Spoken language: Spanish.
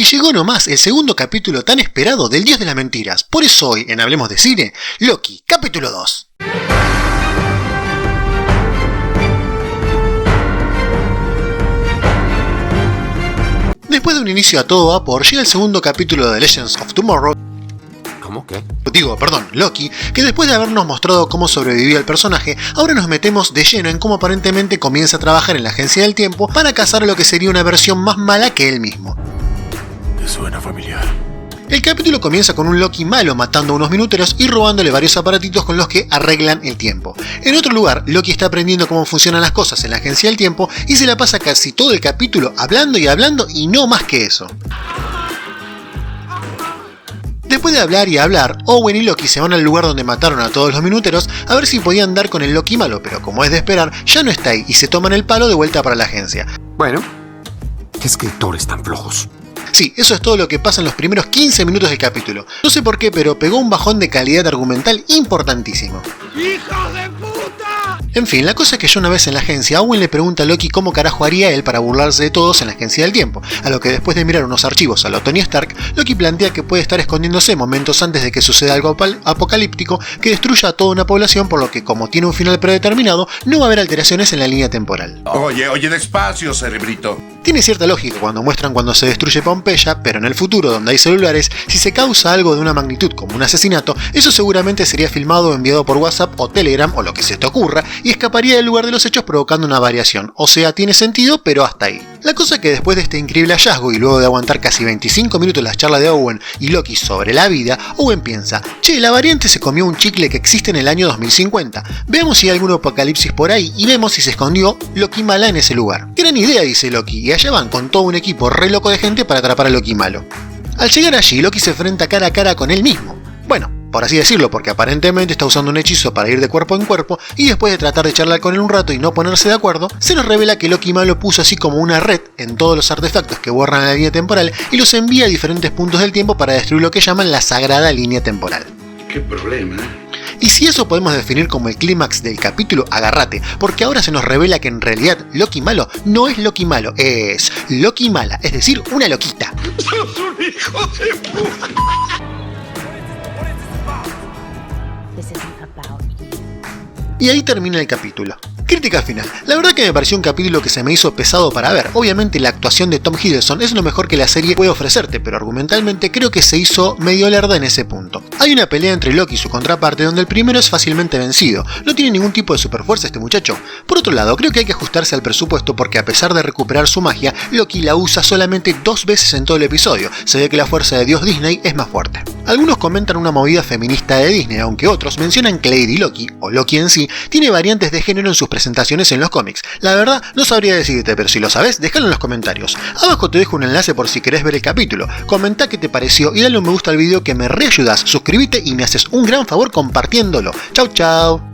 llegó nomás el segundo capítulo tan esperado del Dios de las Mentiras. Por eso hoy, en Hablemos de Cine, Loki, capítulo 2. Después de un inicio a todo vapor, llega el segundo capítulo de Legends of Tomorrow. ¿Cómo qué? Loki, que después de habernos mostrado cómo sobrevivía el personaje, ahora nos metemos de lleno en cómo aparentemente comienza a trabajar en la Agencia del Tiempo para cazar a lo que sería una versión más mala que él mismo. ¿Te suena familiar? El capítulo comienza con un Loki malo matando a unos minuteros y robándole varios aparatitos con los que arreglan el tiempo. En otro lugar, Loki está aprendiendo cómo funcionan las cosas en la Agencia del Tiempo y se la pasa casi todo el capítulo hablando y no más que eso. Después de hablar y hablar, Owen y Loki se van al lugar donde mataron a todos los minuteros a ver si podían dar con el Loki malo, pero como es de esperar, ya no está ahí y se toman el palo de vuelta para la agencia. Bueno, ¿qué escritores tan flojos? Sí, eso es todo lo que pasa en los primeros 15 minutos del capítulo. No sé por qué, pero pegó un bajón de calidad argumental importantísimo. ¡Hijos de puta! En fin, la cosa es que ya una vez en la agencia, Owen le pregunta a Loki cómo carajo haría él para burlarse de todos en la Agencia del Tiempo, a lo que después de mirar unos archivos a lo Tony Stark, Loki plantea que puede estar escondiéndose momentos antes de que suceda algo apocalíptico que destruya a toda una población, por lo que como tiene un final predeterminado, no va a haber alteraciones en la línea temporal. Oye, despacio, cerebrito. Tiene cierta lógica cuando muestran cuando se destruye Pompeya, pero en el futuro, donde hay celulares, si se causa algo de una magnitud como un asesinato, eso seguramente sería filmado o enviado por WhatsApp o Telegram o lo que se te ocurra y escaparía del lugar de los hechos provocando una variación. O sea, tiene sentido, pero hasta ahí. La cosa es que después de este increíble hallazgo y luego de aguantar casi 25 minutos las charlas de Owen y Loki sobre la vida, Owen piensa, che, la variante se comió un chicle que existe en el año 2050. Veamos si hay algún apocalipsis por ahí y vemos si se escondió Loki mala en ese lugar. Gran idea, dice Loki, y allá van con todo un equipo re loco de gente para atrapar a Loki malo. Al llegar allí, Loki se enfrenta cara a cara con él mismo. Bueno, por así decirlo, porque aparentemente está usando un hechizo para ir de cuerpo en cuerpo y después de tratar de charlar con él un rato y no ponerse de acuerdo, se nos revela que Loki malo puso así como una red en todos los artefactos que borran la línea temporal y los envía a diferentes puntos del tiempo para destruir lo que llaman la sagrada línea temporal. Qué problema, ¿eh? Y si eso podemos definir como el clímax del capítulo, agárrate, porque ahora se nos revela que en realidad Loki malo no es Loki malo, es Loki mala, es decir, una loquita. ¡Sos un hijo de puta! Y ahí termina el capítulo. Crítica final. La verdad que me pareció un capítulo que se me hizo pesado para ver. Obviamente la actuación de Tom Hiddleston es lo mejor que la serie puede ofrecerte, pero argumentalmente creo que se hizo medio lerda en ese punto. Hay una pelea entre Loki y su contraparte donde el primero es fácilmente vencido. No tiene ningún tipo de superfuerza este muchacho. Por otro lado, creo que hay que ajustarse al presupuesto porque a pesar de recuperar su magia, Loki la usa solamente 2 veces en todo el episodio. Se ve que la fuerza de Dios Disney es más fuerte. Algunos comentan una movida feminista de Disney, aunque otros mencionan que Lady Loki, o Loki en sí, tiene variantes de género en sus presentaciones en los cómics. La verdad, no sabría decirte, pero si lo sabes, déjalo en los comentarios. Abajo te dejo un enlace por si querés ver el capítulo. Comenta qué te pareció y dale un me gusta al video que me reayudas. Suscríbete y me haces un gran favor compartiéndolo. Chau chau.